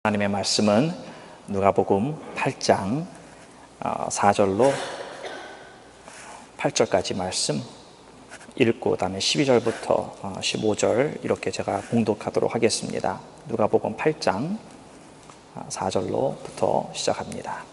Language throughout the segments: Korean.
하나님의 말씀은 누가복음 8장 4절로 8절까지 말씀 읽고 그다음에 12절부터 15절 이렇게 제가 봉독하도록 하겠습니다. 누가복음 8장 4절로부터 시작합니다.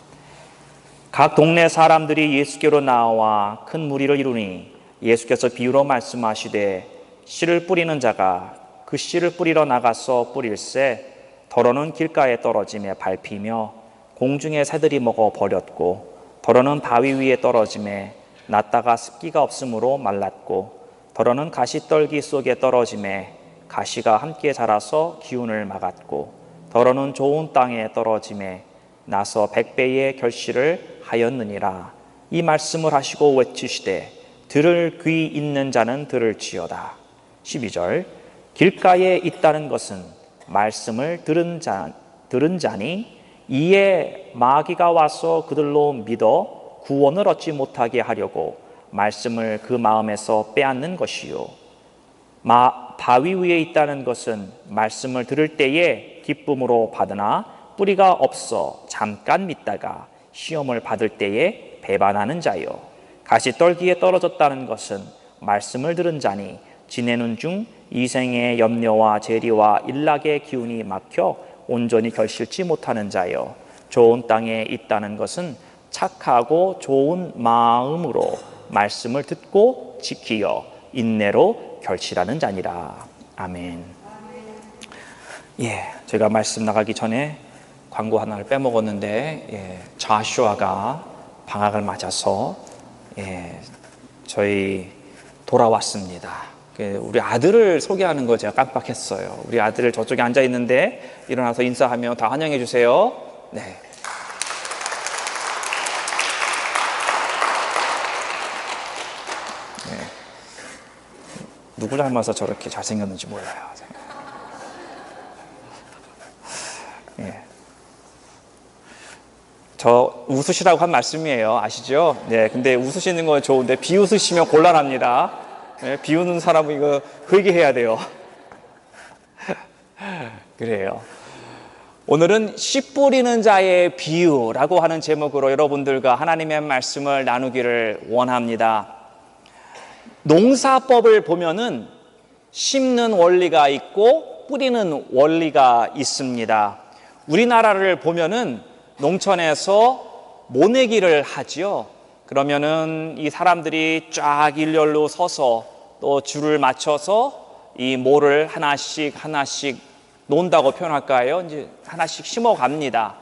각 동네 사람들이 예수께로 나와 큰 무리를 이루니 예수께서 비유로 말씀하시되 씨를 뿌리는 자가 그 씨를 뿌리러 나가서 뿌릴새 더러는 길가에 떨어짐에 밟히며 공중의 새들이 먹어 버렸고 더러는 바위 위에 떨어짐에 났다가 습기가 없으므로 말랐고 더러는 가시떨기 속에 떨어짐에 가시가 함께 자라서 기운을 막았고 더러는 좋은 땅에 떨어짐에 나서 100배의 결실을 하였느니라. 이 말씀을 하시고 외치시되 들을 귀 있는 자는 들을지어다. 12절 길가에 있다는 것은 말씀을 들은 자니 이에 마귀가 와서 그들로 믿어 구원을 얻지 못하게 하려고 말씀을 그 마음에서 빼앗는 것이요 바위 위에 있다는 것은 말씀을 들을 때에 기쁨으로 받으나 뿌리가 없어 잠깐 믿다가 시험을 받을 때에 배반하는 자요 가시떨기에 떨어졌다는 것은 말씀을 들은 자니 지내는 중 이생의 염려와 재리와 일락의 기운이 막혀 온전히 결실치 못하는 자요 좋은 땅에 있다는 것은 착하고 좋은 마음으로 말씀을 듣고 지키어 인내로 결실하는 자니라. 아멘. 제가 말씀 나가기 전에 광고 하나를 빼먹었는데 자슈아가 방학을 맞아서 저희 돌아왔습니다. 우리 아들을 소개하는 거 제가 깜빡했어요. 우리 아들 저쪽에 앉아 있는데 일어나서 인사하며 다 환영해 주세요. 네. 누구 닮아서 저렇게 잘생겼는지 몰라요. 저 웃으시라고 한 말씀이에요. 아시죠? 근데 웃으시는 건 좋은데 비웃으시면 곤란합니다. 비우는 사람은 이거 회개해야 돼요. 그래요. 오늘은 씨 뿌리는 자의 비유라고 하는 제목으로 여러분들과 하나님의 말씀을 나누기를 원합니다. 농사법을 보면은 심는 원리가 있고 뿌리는 원리가 있습니다. 우리나라를 보면은 농촌에서 모내기를 하지요. 그러면은 이 사람들이 쫙 일렬로 서서 또 줄을 맞춰서 이 모를 하나씩 놓는다고 표현할까요? 이제 하나씩 심어 갑니다.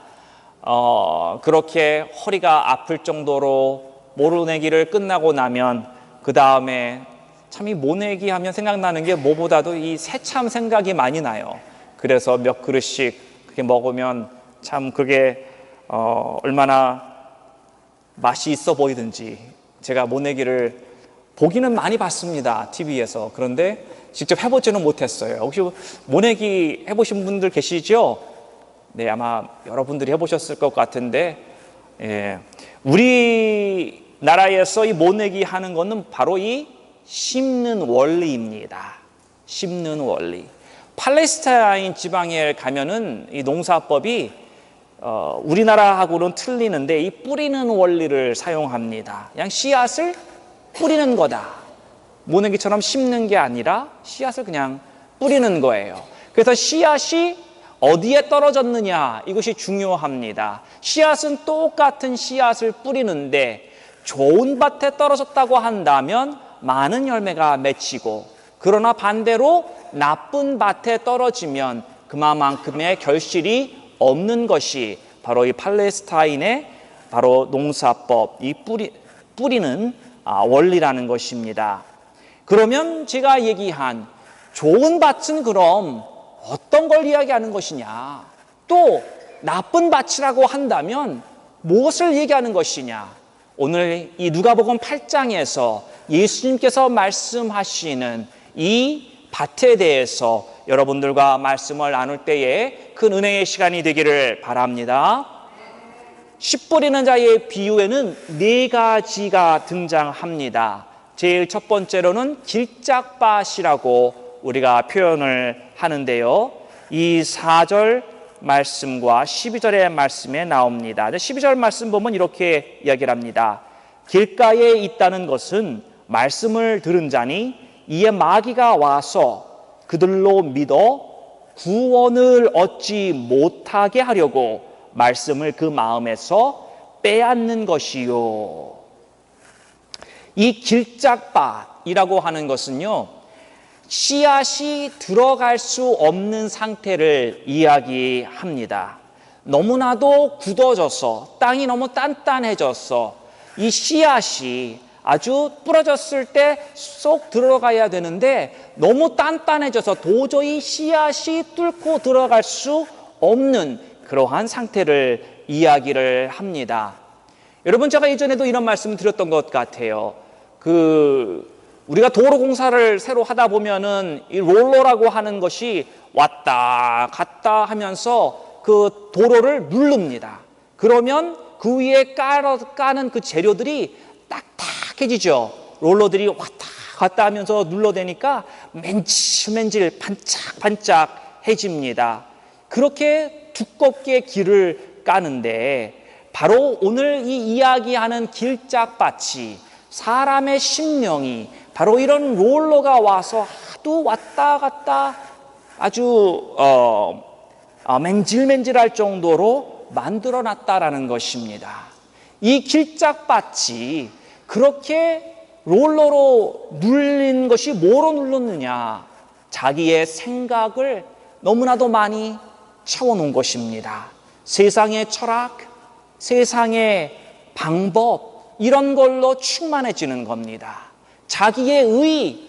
그렇게 허리가 아플 정도로 모내기를 끝나고 나면 그 다음에 참 이 모내기 하면 생각나는 게 뭐보다도 이 새참 생각이 많이 나요. 그래서 몇 그릇씩 그렇게 먹으면 참 그게 얼마나 맛이 있어 보이든지 제가 모내기를 보기는 많이 봤습니다. TV에서. 그런데 직접 해보지는 못했어요. 혹시 모내기 해보신 분들 계시죠? 네, 아마 여러분들이 해보셨을 것 같은데 우리나라에서 이 모내기 하는 것은 바로 이 심는 원리입니다. 심는 원리. 팔레스타인 지방에 가면은 이 농사법이 우리나라하고는 틀리는데 이 뿌리는 원리를 사용합니다. 그냥 씨앗을 뿌리는 거다. 모내기처럼 심는 게 아니라 씨앗을 그냥 뿌리는 거예요. 그래서 씨앗이 어디에 떨어졌느냐 이것이 중요합니다. 씨앗은 똑같은 씨앗을 뿌리는데 좋은 밭에 떨어졌다고 한다면 많은 열매가 맺히고 그러나 반대로 나쁜 밭에 떨어지면 그만큼의 결실이 없는 것이 바로 이 팔레스타인의 바로 농사법, 이 뿌리는 원리라는 것입니다. 그러면 제가 얘기한 좋은 밭은 그럼 어떤 걸 이야기하는 것이냐? 또 나쁜 밭이라고 한다면 무엇을 얘기하는 것이냐? 오늘 이 누가복음 8장에서 예수님께서 말씀하시는 이 밭에 대해서 여러분들과 말씀을 나눌 때에 큰 은혜의 시간이 되기를 바랍니다. 씨 뿌리는 자의 비유에는 4가지가 등장합니다. 제일 첫 번째로는 길짝밭이라고 우리가 표현을 하는데요. 이 4절 말씀과 12절의 말씀에 나옵니다. 12절 말씀 보면 이렇게 이야기를 합니다. 길가에 있다는 것은 말씀을 들은 자니 이에 마귀가 와서 그들로 믿어 구원을 얻지 못하게 하려고 말씀을 그 마음에서 빼앗는 것이요. 이 길짝밭이라고 하는 것은요, 씨앗이 들어갈 수 없는 상태를 이야기합니다. 너무나도 굳어져서 땅이 너무 단단해져서 이 씨앗이 아주 부러졌을 때 쏙 들어가야 되는데 너무 단단해져서 도저히 씨앗이 뚫고 들어갈 수 없는 그러한 상태를 이야기를 합니다. 여러분, 제가 예전에도 이런 말씀을 드렸던 것 같아요. 우리가 도로 공사를 새로 하다 보면은 이 롤러라고 하는 것이 왔다 갔다 하면서 그 도로를 누릅니다. 그러면 그 위에 까는 그 재료들이 딱딱해지죠. 롤러들이 왔다 갔다 하면서 눌러대니까 맨질맨질 반짝반짝해집니다. 그렇게 두껍게 길을 까는데 바로 오늘 이 이야기하는 길짝밭이 사람의 심령이 바로 이런 롤러가 와서 하도 왔다 갔다 아주 맨질맨질할 정도로 만들어놨다라는 것입니다. 이 길짝밭이 그렇게 롤러로 눌린 것이 뭐로 눌렀느냐? 자기의 생각을 너무나도 많이 채워놓은 것입니다. 세상의 철학, 세상의 방법, 이런 걸로 충만해지는 겁니다. 자기의 의,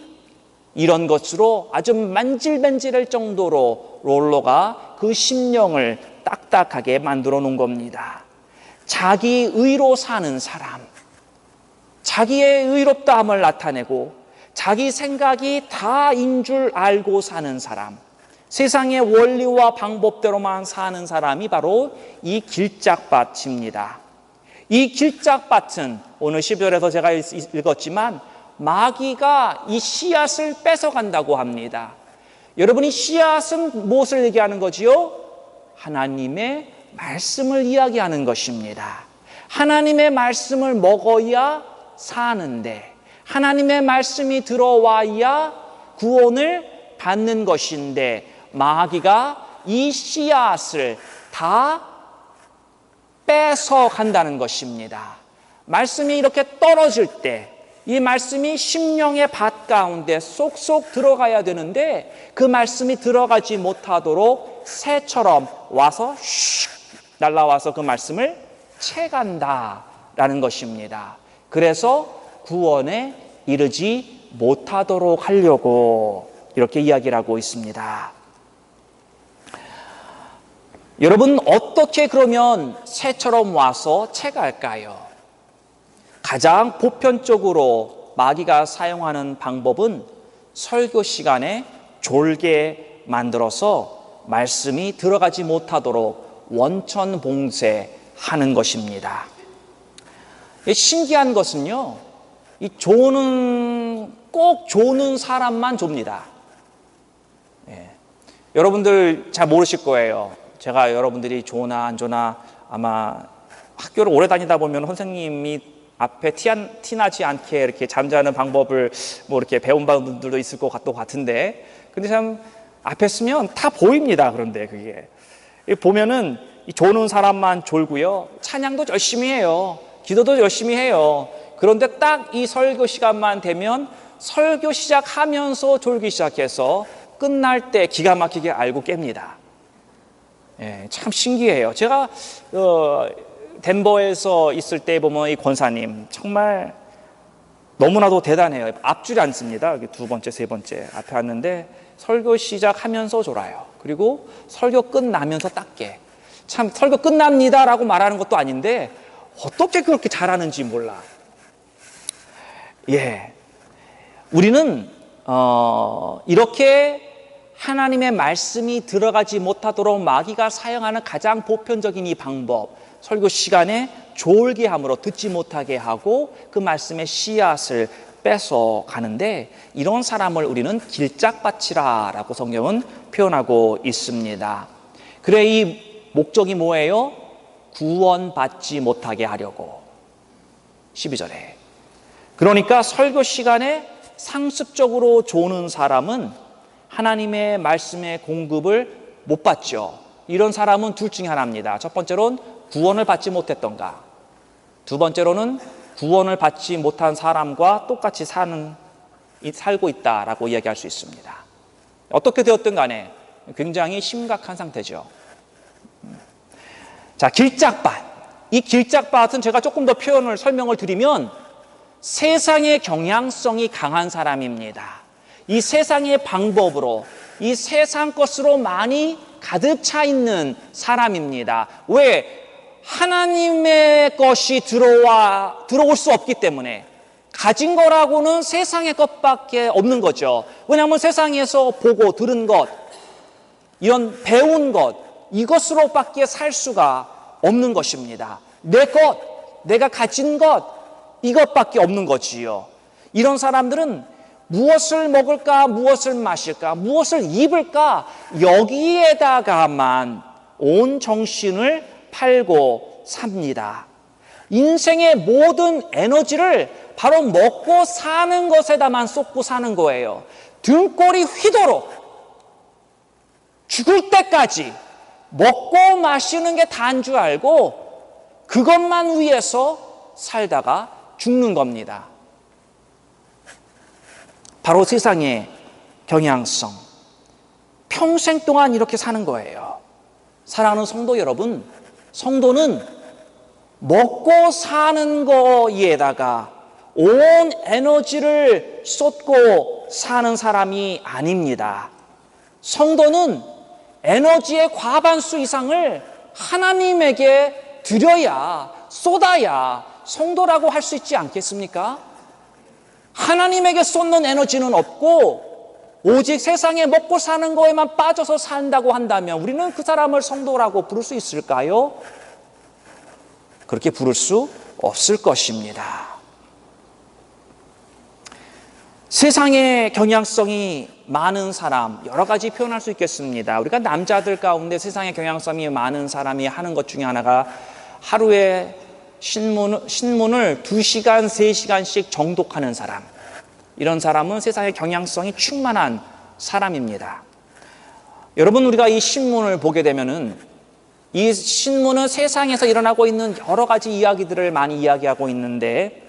이런 것으로 아주 만질만질할 정도로 롤러가 그 심령을 딱딱하게 만들어 놓은 겁니다. 자기 의로 사는 사람, 자기의 의롭다함을 나타내고 자기 생각이 다인 줄 알고 사는 사람, 세상의 원리와 방법대로만 사는 사람이 바로 이 길짝밭입니다. 이 길짝밭은 오늘 12절에서 제가 읽었지만 마귀가 이 씨앗을 뺏어간다고 합니다. 여러분이 씨앗은 무엇을 얘기하는 거지요? 하나님의 말씀을 이야기하는 것입니다. 하나님의 말씀을 먹어야 사는데, 하나님의 말씀이 들어와야 구원을 받는 것인데, 마귀가 이 씨앗을 다 뺏어간다는 것입니다. 말씀이 이렇게 떨어질 때 이 말씀이 심령의 밭 가운데 쏙쏙 들어가야 되는데 그 말씀이 들어가지 못하도록 새처럼 와서 슉 날아와서 그 말씀을 채간다라는 것입니다. 그래서 구원에 이르지 못하도록 하려고 이렇게 이야기를 하고 있습니다. 여러분, 어떻게 그러면 새처럼 와서 채갈까요? 가장 보편적으로 마귀가 사용하는 방법은 설교 시간에 졸게 만들어서 말씀이 들어가지 못하도록 원천봉쇄하는 것입니다. 신기한 것은요, 꼭 조는 사람만 좁니다. 여러분들 잘 모르실 거예요. 제가 여러분들이 조나 안 조나 아마 학교를 오래 다니다 보면 선생님이 앞에 티나지 않게 이렇게 잠자는 방법을 뭐 이렇게 배운 분들도 있을 것 같은데, 근데 참 앞에 쓰면 다 보입니다. 그런데 그게 보면은 조는 사람만 졸고요, 찬양도 열심히 해요, 기도도 열심히 해요. 그런데 딱 이 설교 시간만 되면 설교 시작하면서 졸기 시작해서 끝날 때 기가 막히게 알고 깹니다. 참 신기해요. 제가 덴버에서 있을 때 보면 이 권사님 정말 너무나도 대단해요. 앞줄이 앉습니다. 두 번째, 세 번째 앞에 앉는데 설교 시작하면서 졸아요. 그리고 설교 끝나면서 딱 깨. 참 설교 끝납니다라고 말하는 것도 아닌데 어떻게 그렇게 잘하는지 몰라. 우리는 이렇게 하나님의 말씀이 들어가지 못하도록 마귀가 사용하는 가장 보편적인 이 방법, 설교 시간에 졸게 함으로 듣지 못하게 하고 그 말씀의 씨앗을 뺏어 가는데, 이런 사람을 우리는 길짝밭이라고 성경은 표현하고 있습니다. 그래, 이 목적이 뭐예요? 구원받지 못하게 하려고. 12절에. 그러니까 설교 시간에 상습적으로 조는 사람은 하나님의 말씀의 공급을 못 받죠. 이런 사람은 둘 중에 하나입니다. 첫 번째로는 구원을 받지 못했던가, 두 번째로는 구원을 받지 못한 사람과 똑같이 살고 있다라고 이야기할 수 있습니다. 어떻게 되었든 간에 굉장히 심각한 상태죠. 자, 길짝밭. 이 길짝밭은 제가 조금 더 설명을 드리면 세상의 경향성이 강한 사람입니다. 이 세상의 방법으로, 이 세상 것으로 많이 가득 차 있는 사람입니다. 왜? 하나님의 것이 들어올 수 없기 때문에. 가진 거라고는 세상의 것밖에 없는 거죠. 왜냐하면 세상에서 보고 들은 것, 이런 배운 것, 이것으로밖에 살 수가 없는 것입니다. 내 것, 내가 가진 것, 이것밖에 없는 거지요. 이런 사람들은 무엇을 먹을까, 무엇을 마실까, 무엇을 입을까, 여기에다가만 온 정신을 팔고 삽니다. 인생의 모든 에너지를 바로 먹고 사는 것에다만 쏟고 사는 거예요. 등골이 휘도록 죽을 때까지 먹고 마시는 게 다인 줄 알고 그것만 위해서 살다가 죽는 겁니다. 바로 세상의 경향성. 평생 동안 이렇게 사는 거예요. 사랑하는 성도 여러분, 성도는 먹고 사는 거에다가 온 에너지를 쏟고 사는 사람이 아닙니다. 성도는 에너지의 과반수 이상을 하나님에게 드려야, 쏟아야 성도라고 할 수 있지 않겠습니까? 하나님에게 쏟는 에너지는 없고 오직 세상에 먹고 사는 거에만 빠져서 산다고 한다면 우리는 그 사람을 성도라고 부를 수 있을까요? 그렇게 부를 수 없을 것입니다. 세상의 경향성이 많은 사람, 여러 가지 표현할 수 있겠습니다. 우리가 남자들 가운데 세상의 경향성이 많은 사람이 하는 것 중에 하나가 하루에 신문을 2시간, 3시간씩 정독하는 사람. 이런 사람은 세상의 경향성이 충만한 사람입니다. 여러분, 우리가 이 신문을 보게 되면은 이 신문은 세상에서 일어나고 있는 여러 가지 이야기들을 많이 이야기하고 있는데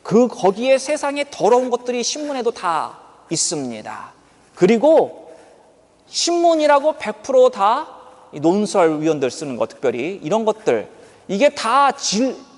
거기에 세상에 더러운 것들이 신문에도 다 있습니다. 그리고 신문이라고 100% 다 논설위원들 쓰는 것, 특별히 이런 것들, 이게 다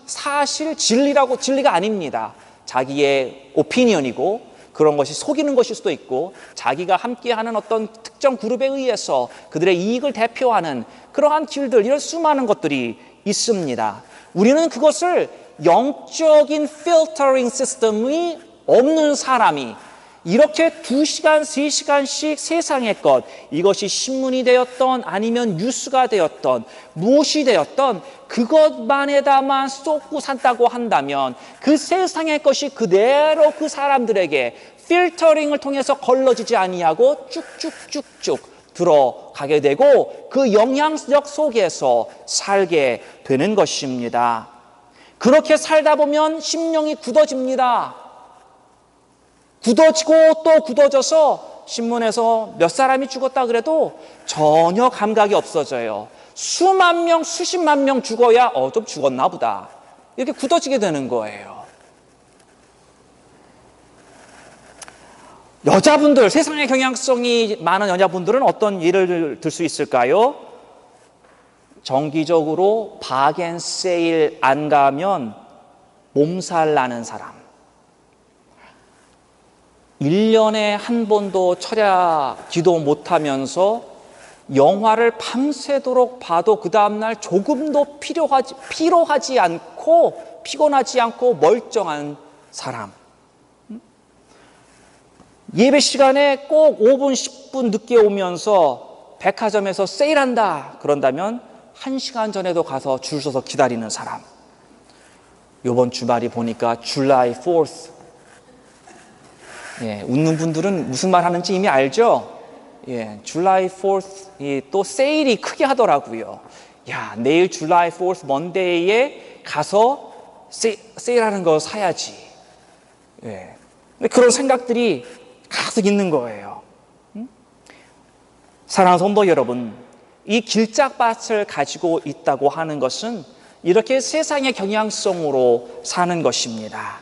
사실 진리가 아닙니다. 자기의 오피니언이고 그런 것이 속이는 것일 수도 있고 자기가 함께하는 어떤 특정 그룹에 의해서 그들의 이익을 대표하는 그러한 길들, 이런 수많은 것들이 있습니다. 우리는 그것을 영적인 필터링 시스템이 없는 사람이 이렇게 2시간, 3시간씩 세상의 것, 이것이 신문이 되었던 아니면 뉴스가 되었던 무엇이 되었던 그것만에다만 쏟고 산다고 한다면 그 세상의 것이 그대로 그 사람들에게 필터링을 통해서 걸러지지 아니하고 쭉쭉쭉쭉 들어가게 되고 그 영향력 속에서 살게 되는 것입니다. 그렇게 살다 보면 심령이 굳어집니다. 굳어지고 또 굳어져서 신문에서 몇 사람이 죽었다 그래도 전혀 감각이 없어져요. 수만 명, 수십만 명 죽어야 좀 죽었나 보다. 이렇게 굳어지게 되는 거예요. 여자분들, 세상의 경향성이 많은 여자분들은 어떤 예를 들 수 있을까요? 정기적으로 박앤세일 안 가면 몸살 나는 사람. 1년에 한 번도 철야 기도 못하면서 영화를 밤새도록 봐도 그 다음날 조금도 피로하지 않고 피곤하지 않고 멀쩡한 사람. 예배 시간에 꼭 5분, 10분 늦게 오면서 백화점에서 세일한다 그런다면 1시간 전에도 가서 줄 서서 기다리는 사람. 이번 주말이 보니까 July 4th. 예, 웃는 분들은 무슨 말 하는지 이미 알죠? 줄라이 4th 또 세일이 크게 하더라고요. 야, 내일 줄라이 4th 먼데이에 가서 세일하는 거 사야지. 근데 그런 생각들이 가득 있는 거예요. 사랑하는 성도 여러분, 이 길짝밭을 가지고 있다고 하는 것은 이렇게 세상의 경향성으로 사는 것입니다.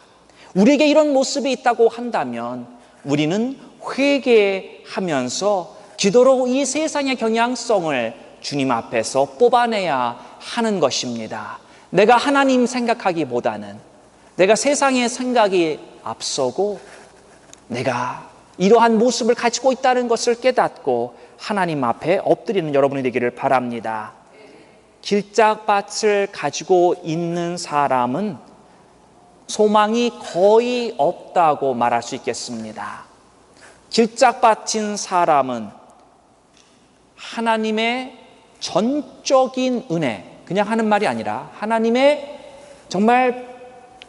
우리에게 이런 모습이 있다고 한다면 우리는 회개하면서 기도로 이 세상의 경향성을 주님 앞에서 뽑아내야 하는 것입니다. 내가 하나님 생각하기보다는 내가 세상의 생각이 앞서고 내가 이러한 모습을 가지고 있다는 것을 깨닫고 하나님 앞에 엎드리는 여러분이 되기를 바랍니다. 길짝밭을 가지고 있는 사람은 소망이 거의 없다고 말할 수 있겠습니다. 길짝밭인 사람은 하나님의 전적인 은혜, 그냥 하는 말이 아니라 하나님의 정말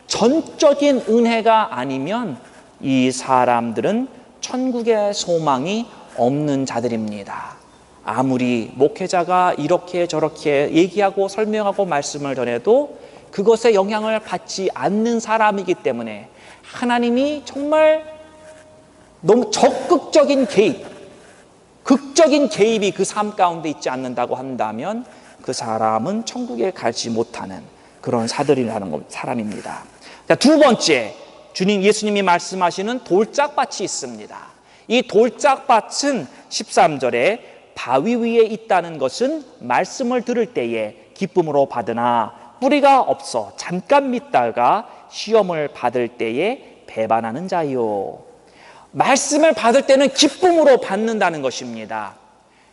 전적인 은혜가 아니면 이 사람들은 천국의 소망이 없는 자들입니다. 아무리 목회자가 이렇게 저렇게 얘기하고 설명하고 말씀을 전해도 그것에 영향을 받지 않는 사람이기 때문에 하나님이 정말 너무 적극적인 개입, 극적인 개입이 그 삶 가운데 있지 않는다고 한다면 그 사람은 천국에 가지 못하는 그런 사람입니다. 자, 두 번째, 예수님이 말씀하시는 돌짝밭이 있습니다. 이 돌짝밭은 13절에 바위 위에 있다는 것은 말씀을 들을 때에 기쁨으로 받으나 뿌리가 없어 잠깐 믿다가 시험을 받을 때에 배반하는 자요. 말씀을 받을 때는 기쁨으로 받는다는 것입니다.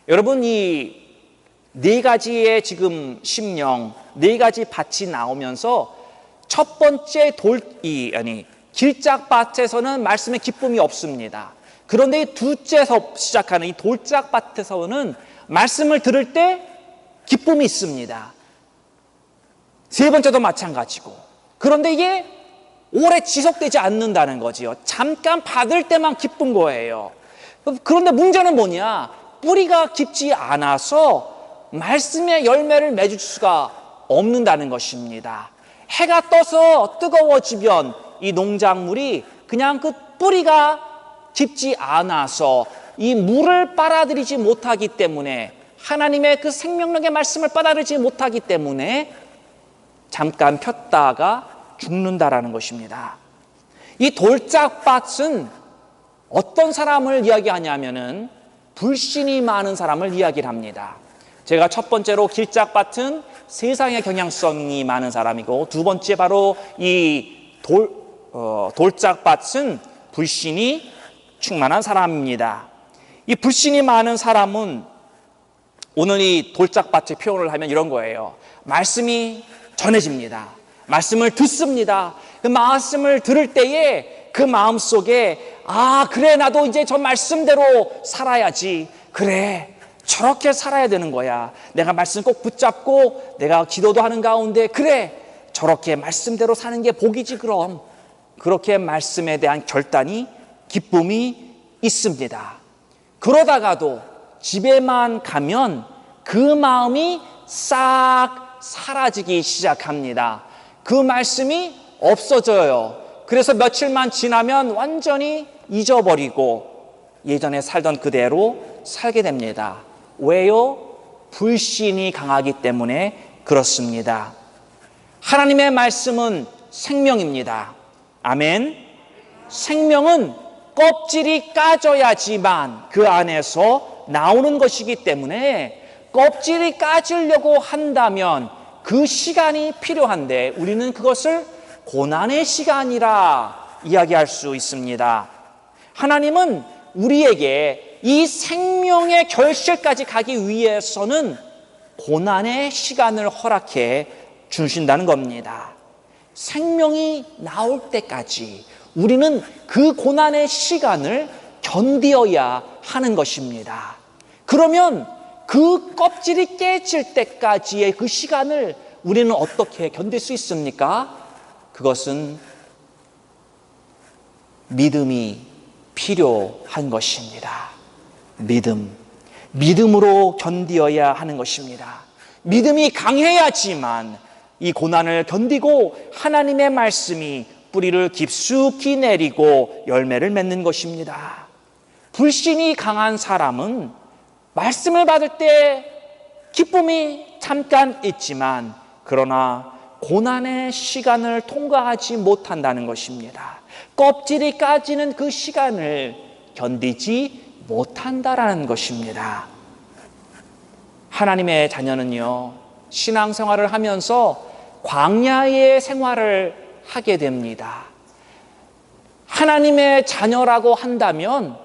여러분, 이 네 가지의 지금 심령, 네 가지 밭이 나오면서 첫 번째 길짝밭에서는 말씀에 기쁨이 없습니다. 그런데 이 둘째서 시작하는 이 돌짝밭에서는 말씀을 들을 때 기쁨이 있습니다. 세 번째도 마찬가지고. 그런데 이게 오래 지속되지 않는다는 거지요. 잠깐 받을 때만 기쁜 거예요. 그런데 문제는 뭐냐? 뿌리가 깊지 않아서 말씀의 열매를 맺을 수가 없는다는 것입니다. 해가 떠서 뜨거워지면 이 농작물이 그냥 그 뿌리가 깊지 않아서 이 물을 빨아들이지 못하기 때문에 하나님의 그 생명력의 말씀을 빨아들이지 못하기 때문에 잠깐 폈다가 죽는다라는 것입니다. 이 돌짝밭은 어떤 사람을 이야기하냐면은 불신이 많은 사람을 이야기를 합니다. 제가 첫 번째로 길짝밭은 세상의 경향성이 많은 사람이고, 두 번째 바로 이 돌짝밭은 불신이 충만한 사람입니다. 이 불신이 많은 사람은 오늘 이 돌짝밭의 표현을 하면 이런 거예요. 말씀이 전해집니다. 말씀을 듣습니다. 그 말씀을 들을 때에 그 마음속에 그래, 나도 이제 저 말씀대로 살아야지. 그래, 저렇게 살아야 되는 거야. 내가 말씀 꼭 붙잡고 내가 기도도 하는 가운데 그래, 저렇게 말씀대로 사는 게 복이지 그럼. 그렇게 말씀에 대한 결단이, 기쁨이 있습니다. 그러다가도 집에만 가면 그 마음이 싹 사라지기 시작합니다. 그 말씀이 없어져요. 그래서 며칠만 지나면 완전히 잊어버리고 예전에 살던 그대로 살게 됩니다. 왜요? 불신이 강하기 때문에 그렇습니다. 하나님의 말씀은 생명입니다. 아멘. 생명은 껍질이 까져야지만 그 안에서 나오는 것이기 때문에 껍질이 까지려고 한다면 그 시간이 필요한데 우리는 그것을 고난의 시간이라 이야기할 수 있습니다. 하나님은 우리에게 이 생명의 결실까지 가기 위해서는 고난의 시간을 허락해 주신다는 겁니다. 생명이 나올 때까지 우리는 그 고난의 시간을 견디어야 하는 것입니다. 그러면 그 껍질이 깨질 때까지의 그 시간을 우리는 어떻게 견딜 수 있습니까? 그것은 믿음이 필요한 것입니다. 믿음으로 견디어야 하는 것입니다. 믿음이 강해야지만 이 고난을 견디고 하나님의 말씀이 뿌리를 깊숙이 내리고 열매를 맺는 것입니다. 불신이 강한 사람은 말씀을 받을 때 기쁨이 잠깐 있지만 그러나 고난의 시간을 통과하지 못한다는 것입니다. 껍질이 까지는 그 시간을 견디지 못한다라는 것입니다. 하나님의 자녀는요, 신앙생활을 하면서 광야의 생활을 하게 됩니다. 하나님의 자녀라고 한다면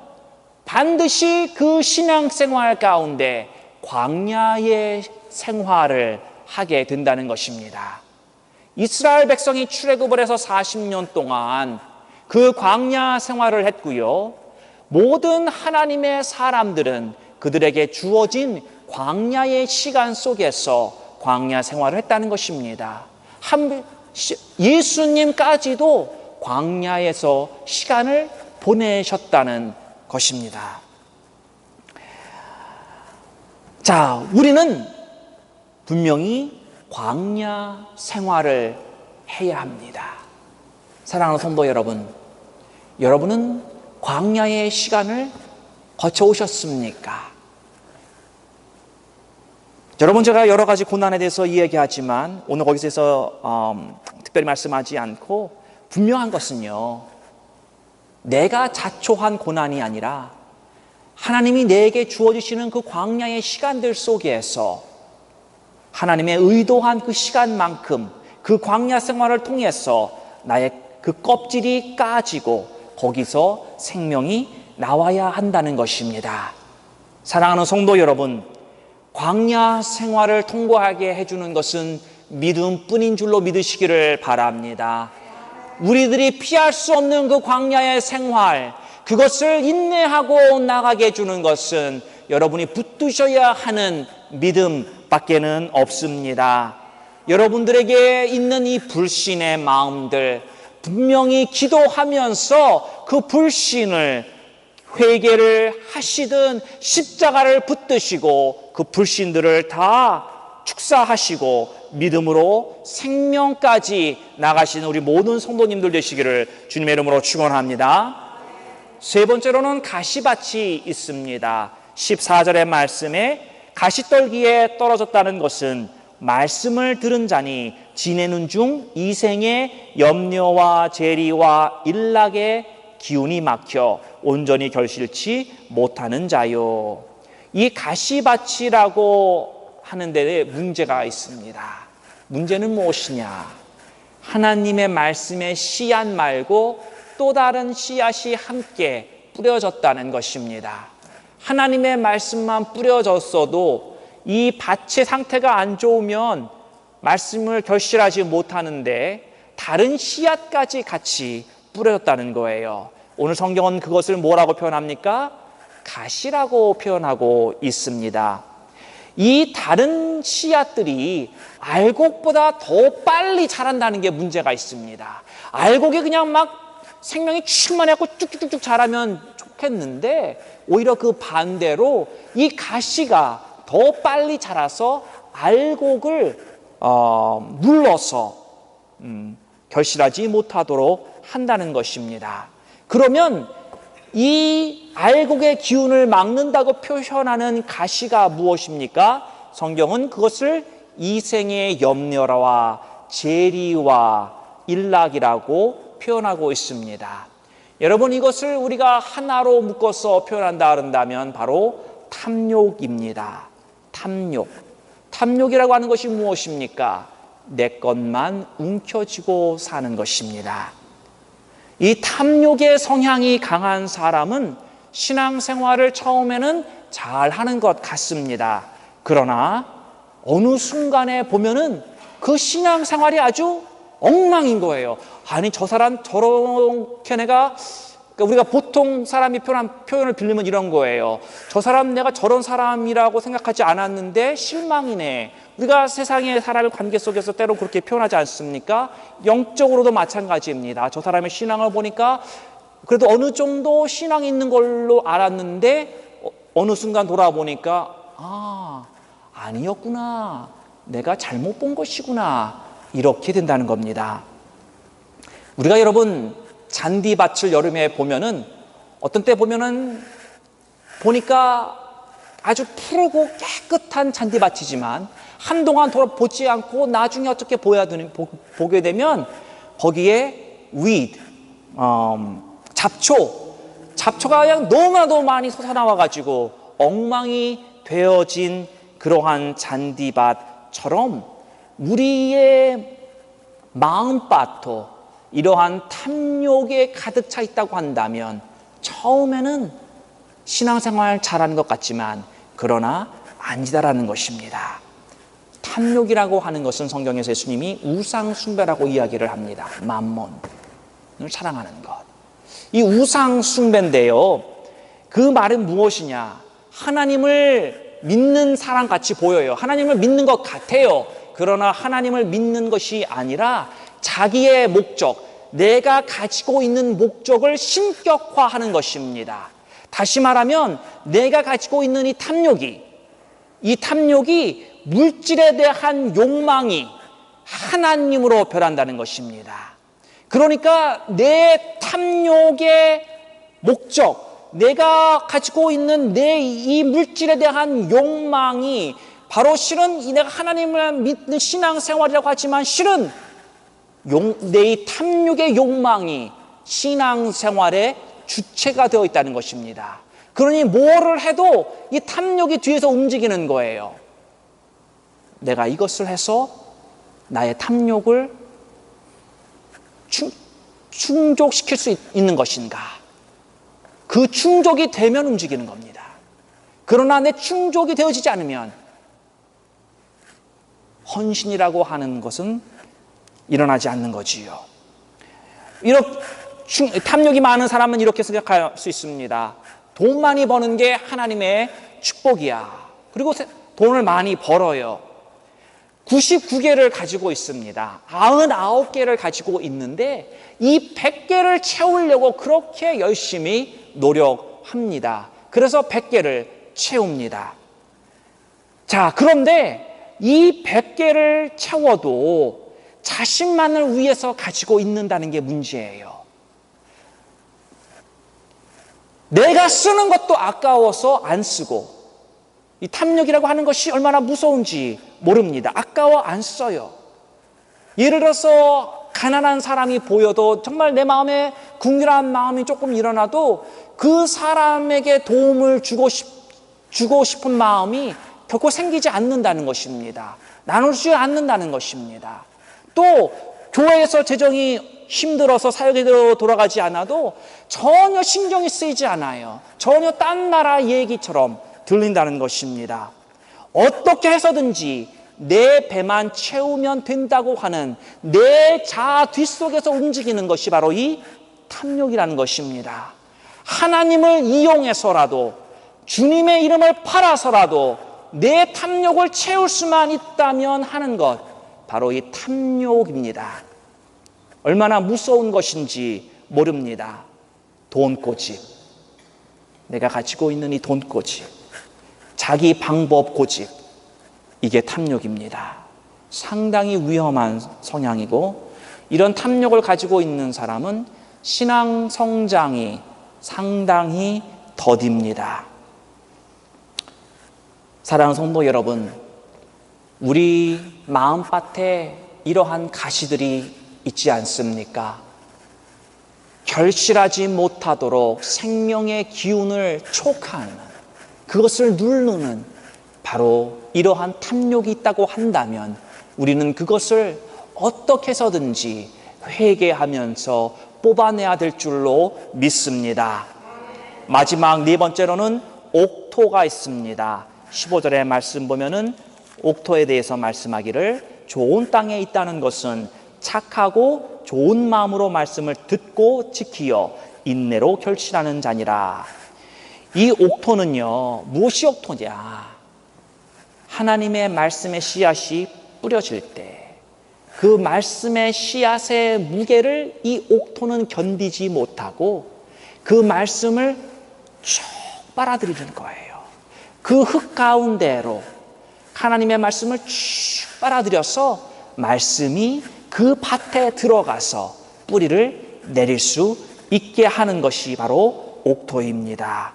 반드시 그 신앙생활 가운데 광야의 생활을 하게 된다는 것입니다. 이스라엘 백성이 출애굽을 해서 40년 동안 그 광야 생활을 했고요. 모든 하나님의 사람들은 그들에게 주어진 광야의 시간 속에서 광야 생활을 했다는 것입니다. 예수님까지도 광야에서 시간을 보내셨다는 것입니다. 자, 우리는 분명히 광야 생활을 해야 합니다. 사랑하는 성도 여러분, 여러분은 광야의 시간을 거쳐오셨습니까? 여러분, 제가 여러 가지 고난에 대해서 이야기하지만 오늘 거기서 특별히 말씀하지 않고 분명한 것은요, 내가 자초한 고난이 아니라 하나님이 내게 주어주시는 그 광야의 시간들 속에서 하나님의 의도한 그 시간만큼 그 광야 생활을 통해서 나의 그 껍질이 까지고 거기서 생명이 나와야 한다는 것입니다. 사랑하는 성도 여러분, 광야 생활을 통과하게 해주는 것은 믿음뿐인 줄로 믿으시기를 바랍니다. 우리들이 피할 수 없는 그 광야의 생활, 그것을 인내하고 나가게 해주는 것은 여러분이 붙드셔야 하는 믿음밖에는 없습니다. 여러분들에게 있는 이 불신의 마음들, 분명히 기도하면서 그 불신을 회개를 하시든 십자가를 붙드시고 그 불신들을 다 축사하시고 믿음으로 생명까지 나가시는 우리 모든 성도님들 되시기를 주님의 이름으로 축원합니다. 세 번째로는 가시밭이 있습니다. 14절의 말씀에 가시떨기에 떨어졌다는 것은 말씀을 들은 자니 지내는 중 이생의 염려와 재리와 일락의 기운이 막혀 온전히 결실치 못하는 자요. 이 가시밭이라고 하는 데에 문제가 있습니다. 문제는 무엇이냐? 하나님의 말씀의 씨앗 말고 또 다른 씨앗이 함께 뿌려졌다는 것입니다. 하나님의 말씀만 뿌려졌어도 이 밭의 상태가 안 좋으면 말씀을 결실하지 못하는데 다른 씨앗까지 같이 뿌려졌다는 거예요. 오늘 성경은 그것을 뭐라고 표현합니까? 가시라고 표현하고 있습니다. 이 다른 씨앗들이 알곡보다 더 빨리 자란다는 게 문제가 있습니다. 알곡이 그냥 막 생명이 충만해갖고 쭉쭉쭉 자라면 좋겠는데 오히려 그 반대로 이 가시가 더 빨리 자라서 알곡을 눌러서 결실하지 못하도록 한다는 것입니다. 그러면 이 알곡의 기운을 막는다고 표현하는 가시가 무엇입니까? 성경은 그것을 이생의 염려와 재리와 일락이라고 표현하고 있습니다. 여러분, 이것을 우리가 하나로 묶어서 표현한다 그런다면 바로 탐욕입니다. 탐욕이라고 하는 것이 무엇입니까? 내 것만 움켜쥐고 사는 것입니다. 이 탐욕의 성향이 강한 사람은 신앙생활을 처음에는 잘하는 것 같습니다. 그러나 어느 순간에 보면은 그 신앙생활이 아주 엉망인 거예요. 아니, 저 사람 저렇게 내가, 그러니까 우리가 보통 사람이 표현을 빌리면 이런 거예요. 저 사람 내가 저런 사람이라고 생각하지 않았는데 실망이네. 우리가 세상의 사람의 관계 속에서 때로 그렇게 표현하지 않습니까? 영적으로도 마찬가지입니다. 저 사람의 신앙을 보니까 그래도 어느 정도 신앙이 있는 걸로 알았는데 어느 순간 돌아보니까 아니었구나, 내가 잘못 본 것이구나, 이렇게 된다는 겁니다. 우리가 여러분 잔디밭을 여름에 보면은 어떤 때 보면은 보니까 아주 푸르고 깨끗한 잔디밭이지만 한동안 돌아보지 않고 나중에 어떻게 보게 되면 거기에 잡초가 그냥 너무나도 많이 솟아나와가지고 엉망이 되어진 그러한 잔디밭처럼 우리의 마음밭도 이러한 탐욕에 가득 차 있다고 한다면 처음에는 신앙생활 잘하는 것 같지만 그러나 아니다라는 것입니다. 탐욕이라고 하는 것은 성경에서 예수님이 우상숭배라고 이야기를 합니다. 맘몬을 사랑하는 것. 이 우상숭배인데요, 그 말은 무엇이냐? 하나님을 믿는 사람 같이 보여요. 하나님을 믿는 것 같아요. 그러나 하나님을 믿는 것이 아니라 자기의 목적, 내가 가지고 있는 목적을 신격화하는 것입니다. 다시 말하면 내가 가지고 있는 이 탐욕이 물질에 대한 욕망이 하나님으로 변한다는 것입니다. 그러니까 내 탐욕의 목적, 내가 가지고 있는 내 이 물질에 대한 욕망이 바로 실은 내가 하나님을 믿는 신앙생활이라고 하지만 실은 내 이 탐욕의 욕망이 신앙생활의 주체가 되어 있다는 것입니다. 그러니 뭐를 해도 이 탐욕이 뒤에서 움직이는 거예요. 내가 이것을 해서 나의 탐욕을 충족시킬 수 있는 것인가? 그 충족이 되면 움직이는 겁니다. 그러나 내 충족이 되어지지 않으면 헌신이라고 하는 것은 일어나지 않는 거지요. 탐욕이 많은 사람은 이렇게 생각할 수 있습니다. 돈 많이 버는 게 하나님의 축복이야. 그리고 돈을 많이 벌어요. 99개를 가지고 있습니다. 99개를 가지고 있는데 이 100개를 채우려고 그렇게 열심히 노력합니다. 그래서 100개를 채웁니다. 자, 그런데 이 100개를 채워도 자신만을 위해서 가지고 있는다는 게 문제예요. 내가 쓰는 것도 아까워서 안 쓰고, 이 탐욕이라고 하는 것이 얼마나 무서운지 모릅니다. 아까워 안 써요. 예를 들어서 가난한 사람이 보여도 정말 내 마음에 궁핍한 마음이 조금 일어나도 그 사람에게 도움을 주고 싶은 마음이 결코 생기지 않는다는 것입니다. 나누지 않는다는 것입니다. 또 교회에서 재정이 힘들어서 사역에 돌아가지 않아도 전혀 신경이 쓰이지 않아요. 전혀 딴 나라 얘기처럼 들린다는 것입니다. 어떻게 해서든지 내 배만 채우면 된다고 하는 내 자아 뒷속에서 움직이는 것이 바로 이 탐욕이라는 것입니다. 하나님을 이용해서라도 주님의 이름을 팔아서라도 내 탐욕을 채울 수만 있다면 하는 것, 바로 이 탐욕입니다. 얼마나 무서운 것인지 모릅니다. 돈고집, 내가 가지고 있는 이 돈고집, 자기 방법 고집, 이게 탐욕입니다. 상당히 위험한 성향이고, 이런 탐욕을 가지고 있는 사람은 신앙 성장이 상당히 더딥니다. 사랑하는 성도 여러분, 우리 마음밭에 이러한 가시들이 있지 않습니까? 결실하지 못하도록 생명의 기운을 촉하는, 그것을 누르는 바로 이러한 탐욕이 있다고 한다면 우리는 그것을 어떻게 해서든지 회개하면서 뽑아내야 될 줄로 믿습니다. 마지막 네 번째로는 옥토가 있습니다. 15절의 말씀 보면은 옥토에 대해서 말씀하기를, 좋은 땅에 있다는 것은 착하고 좋은 마음으로 말씀을 듣고 지키어 인내로 결실하는 자니라. 이 옥토는요, 무엇이 옥토냐? 하나님의 말씀의 씨앗이 뿌려질 때 그 말씀의 씨앗의 무게를 이 옥토는 견디지 못하고 그 말씀을 쭉 빨아들이는 거예요. 그 흙 가운데로 하나님의 말씀을 쭉 빨아들여서 말씀이 그 밭에 들어가서 뿌리를 내릴 수 있게 하는 것이 바로 옥토입니다.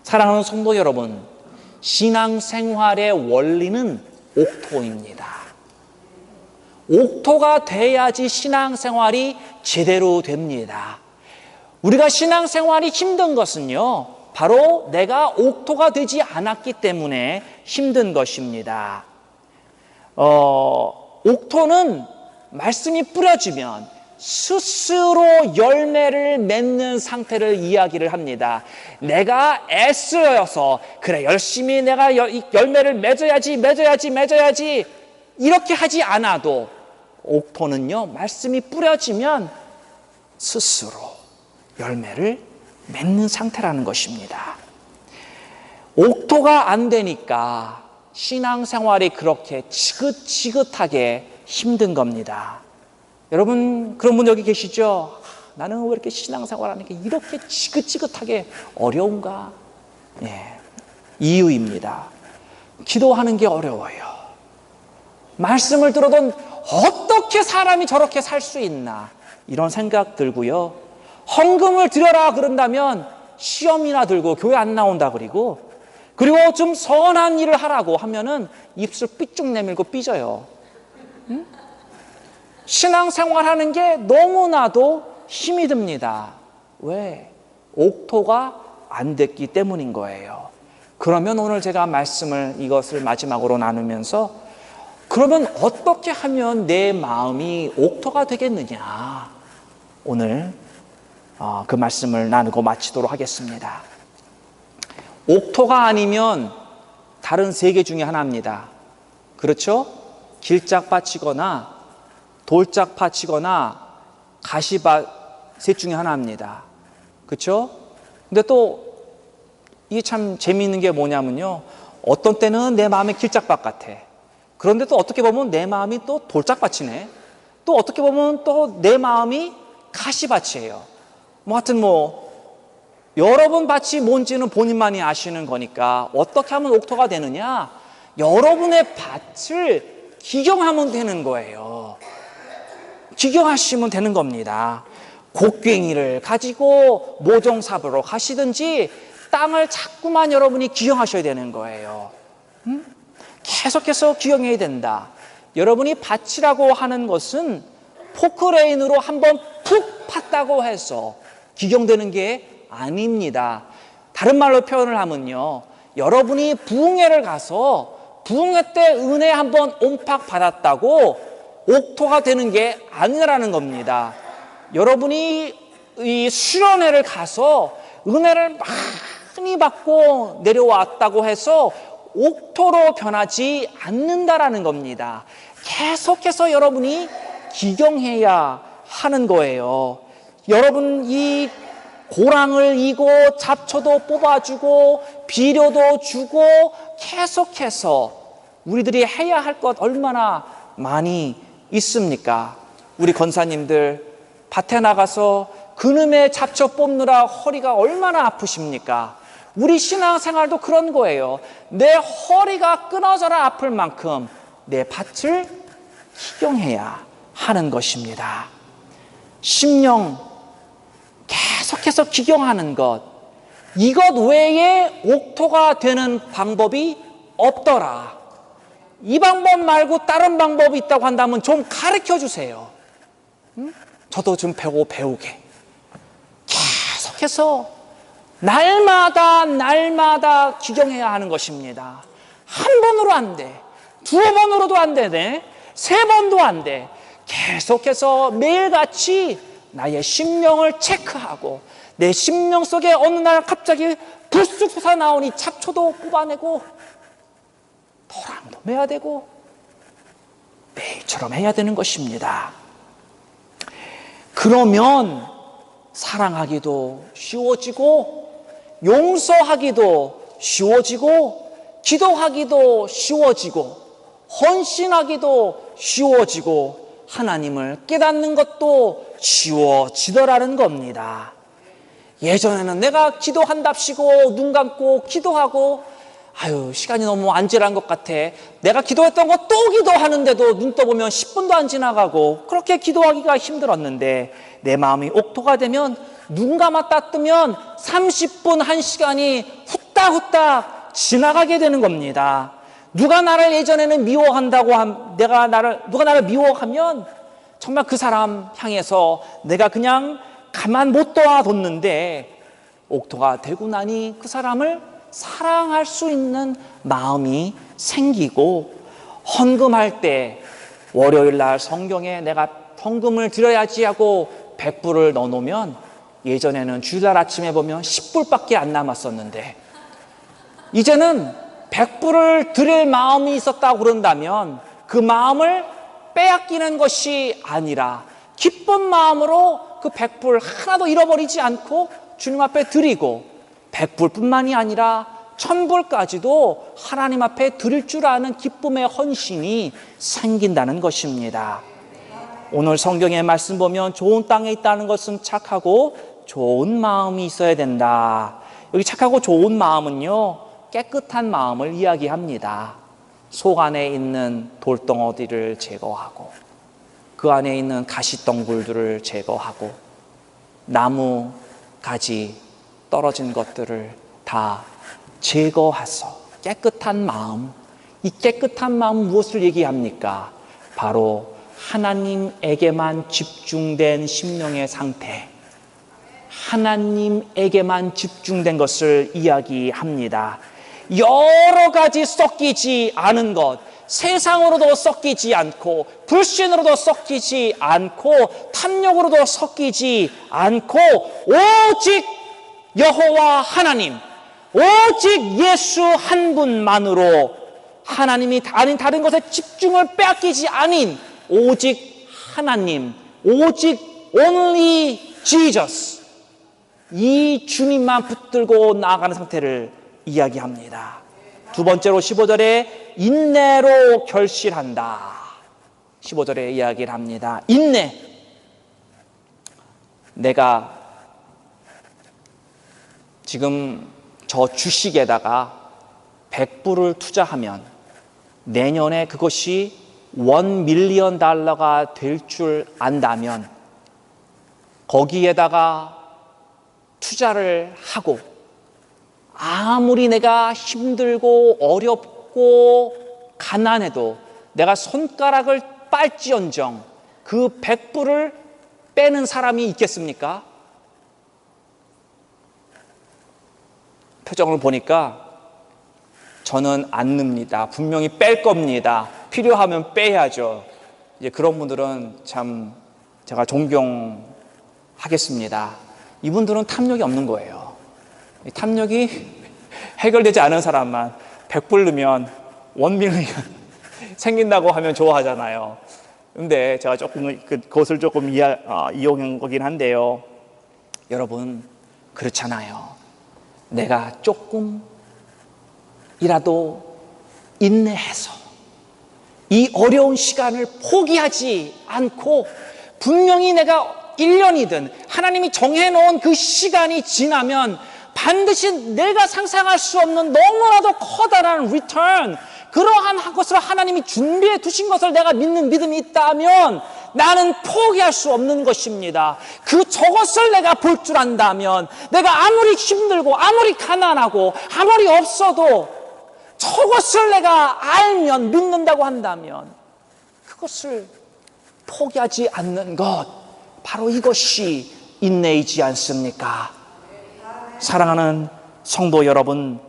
사랑하는 성도 여러분, 신앙생활의 원리는 옥토입니다. 옥토가 돼야지 신앙생활이 제대로 됩니다. 우리가 신앙생활이 힘든 것은요, 바로 내가 옥토가 되지 않았기 때문에 힘든 것입니다. 옥토는 말씀이 뿌려지면 스스로 열매를 맺는 상태를 이야기를 합니다. 내가 애쓰여서 그래 열심히 내가 열매를 맺어야지 이렇게 하지 않아도 옥토는요, 말씀이 뿌려지면 스스로 열매를 맺는 상태라는 것입니다. 옥토가 안 되니까 신앙생활이 그렇게 지긋지긋하게 힘든 겁니다. 여러분, 그런 분 여기 계시죠? 나는 왜 이렇게 신앙생활하는 게 이렇게 지긋지긋하게 어려운가? 이유입니다. 기도하는 게 어려워요. 말씀을 들어도 어떻게 사람이 저렇게 살 수 있나? 이런 생각 들고요. 헌금을 드려라 그런다면 시험이나 들고 교회 안 나온다 그리고 좀 선한 일을 하라고 하면은 입술 삐쭉 내밀고 삐져요. 신앙생활 하는 게 너무나도 힘이 듭니다. 왜? 옥토가 안 됐기 때문인 거예요. 그러면 오늘 제가 이것을 마지막으로 나누면서 그러면 어떻게 하면 내 마음이 옥토가 되겠느냐? 오늘 그 말씀을 나누고 마치도록 하겠습니다. 옥토가 아니면 다른 세 개 중에 하나입니다. 그렇죠? 길짝밭이거나 돌짝밭이거나 가시밭 셋 중에 하나입니다. 그렇죠? 근데 또 이게 참 재미있는 게 뭐냐면요, 어떤 때는 내 마음이 길짝밭 같아. 그런데 또 어떻게 보면 내 마음이 또 돌짝밭이네. 또 어떻게 보면 또 내 마음이 가시밭이에요. 하여튼 여러분 밭이 뭔지는 본인만이 아시는 거니까 어떻게 하면 옥토가 되느냐? 여러분의 밭을 기경하면 되는 거예요. 기경하시면 되는 겁니다. 곡괭이를 가지고 모종삽으로 가시든지 땅을 자꾸만 여러분이 기경하셔야 되는 거예요. 계속해서 기경해야 된다. 여러분이 밭이라고 하는 것은 포크레인으로 한번 푹 팠다고 해서 기경되는 게 아닙니다. 다른 말로 표현을 하면요, 여러분이 부흥회를 가서 부흥회 때 은혜 한번 옴팍 받았다고 옥토가 되는 게 아니라는 겁니다. 여러분이 이 수련회를 가서 은혜를 많이 받고 내려왔다고 해서 옥토로 변하지 않는다라는 겁니다. 계속해서 여러분이 기경해야 하는 거예요. 여러분 이 고랑을 이고 잡초도 뽑아주고 비료도 주고 계속해서 우리들이 해야 할 것 얼마나 많이 있습니까? 우리 권사님들 밭에 나가서 그놈의 잡초 뽑느라 허리가 얼마나 아프십니까? 우리 신앙생활도 그런 거예요. 내 허리가 끊어져라 아플 만큼 내 밭을 기경해야 하는 것입니다. 심령 계속해서 기경하는 것, 이것 외에 옥토가 되는 방법이 없더라. 이 방법 말고 다른 방법이 있다고 한다면 좀 가르쳐 주세요. 저도 좀 배우게. 계속해서 날마다 기경해야 하는 것입니다. 한 번으로 안 돼. 두 번으로도 안 되네. 세 번도 안 돼. 계속해서 매일같이 나의 심령을 체크하고 내 심령 속에 어느 날 갑자기 불쑥 솟아나오니 잡초도 뽑아내고 토랑도 매야 되고 매일처럼 해야 되는 것입니다. 그러면 사랑하기도 쉬워지고 용서하기도 쉬워지고 기도하기도 쉬워지고 헌신하기도 쉬워지고 하나님을 깨닫는 것도 쉬워지더라는 겁니다. 예전에는 내가 기도한답시고 눈 감고 기도하고 아유, 시간이 너무 안질한 것 같아. 내가 기도했던 거 또 기도하는데도 눈 떠보면 10분도 안 지나가고 그렇게 기도하기가 힘들었는데 내 마음이 옥토가 되면 눈 감았다 뜨면 30분, 1시간이 후딱후딱 지나가게 되는 겁니다. 누가 나를 예전에는 미워한다고 누가 나를 미워하면 정말 그 사람 향해서 내가 그냥 가만 못 둬뒀는데 옥토가 되고 나니 그 사람을 사랑할 수 있는 마음이 생기고 헌금할 때 월요일 날 성경에 내가 헌금을 드려야지 하고 100불을 넣어놓으면 예전에는 주일날 아침에 보면 10불밖에 안 남았었는데 이제는 100불을 드릴 마음이 있었다고 그런다면 그 마음을 빼앗기는 것이 아니라 기쁜 마음으로 그 100불 하나도 잃어버리지 않고 주님 앞에 드리고 100불뿐만이 아니라 1000불까지도 하나님 앞에 드릴 줄 아는 기쁨의 헌신이 생긴다는 것입니다. 오늘 성경의 말씀 보면 좋은 땅에 있다는 것은 착하고 좋은 마음이 있어야 된다. 여기 착하고 좋은 마음은요, 깨끗한 마음을 이야기합니다. 속 안에 있는 돌덩어리를 제거하고 그 안에 있는 가시덩굴들을 제거하고 나무, 가지, 떨어진 것들을 다 제거해서 깨끗한 마음, 이 깨끗한 마음 무엇을 얘기합니까? 바로 하나님에게만 집중된 심령의 상태, 하나님에게만 집중된 것을 이야기합니다. 여러 가지 섞이지 않은 것, 세상으로도 섞이지 않고 불신으로도 섞이지 않고 탐욕으로도 섞이지 않고 오직 여호와 하나님, 오직 예수 한 분만으로 하나님이 아닌 다른 것에 집중을 빼앗기지 않은 오직 하나님, 오직 only Jesus, 이 주님만 붙들고 나아가는 상태를 이야기합니다. 두 번째로 15절에 인내로 결실한다. 15절에 이야기를 합니다. 인내. 내가 지금 저 주식에다가 100불을 투자하면 내년에 그것이 $1,000,000가 될 줄 안다면 거기에다가 투자를 하고 아무리 내가 힘들고 어렵고 가난해도 내가 손가락을 빨지언정 그 100불을 빼는 사람이 있겠습니까? 표정을 보니까 저는 안 늡니다. 분명히 뺄 겁니다. 필요하면 빼야죠. 이제 그런 분들은 참 제가 존경하겠습니다. 이분들은 탐욕이 없는 거예요. 탐욕이 해결되지 않은 사람만 100불 넣으면 $1,000,000 생긴다고 하면 좋아하잖아요. 근데 제가 조금 그것을 조금 이용한 거긴 한데요. 여러분, 그렇잖아요. 내가 조금이라도 인내해서 이 어려운 시간을 포기하지 않고 분명히 내가 1년이든 하나님이 정해놓은 그 시간이 지나면 반드시 내가 상상할 수 없는 너무나도 커다란 리턴, 그러한 것을 하나님이 준비해 두신 것을 내가 믿는 믿음이 있다면 나는 포기할 수 없는 것입니다. 저것을 내가 볼 줄 안다면 내가 아무리 힘들고 아무리 가난하고 아무리 없어도 저것을 내가 알면 믿는다고 한다면 그것을 포기하지 않는 것, 바로 이것이 인내이지 않습니까? 사랑하는 성도 여러분,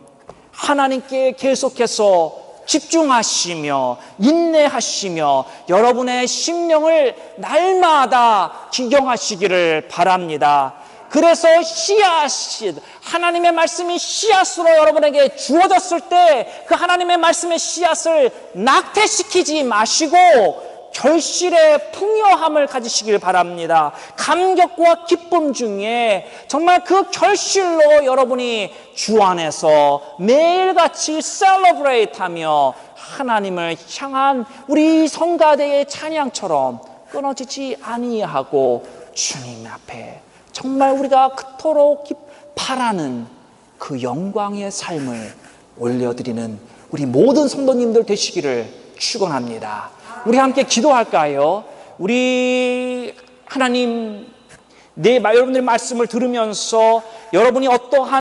하나님께 계속해서 집중하시며 인내하시며 여러분의 심령을 날마다 기경하시기를 바랍니다. 그래서 씨앗이, 하나님의 말씀이 씨앗으로 여러분에게 주어졌을 때 그 하나님의 말씀의 씨앗을 낙태시키지 마시고 결실의 풍요함을 가지시길 바랍니다. 감격과 기쁨 중에 정말 그 결실로 여러분이 주 안에서 매일같이 셀러브레이트하며 하나님을 향한 우리 성가대의 찬양처럼 끊어지지 아니하고 주님 앞에 정말 우리가 그토록 바라는 그 영광의 삶을 올려드리는 우리 모든 성도님들 되시기를 축원합니다. 우리 함께 기도할까요? 우리 하나님, 여러분들의 말씀을 들으면서 여러분이 어떠한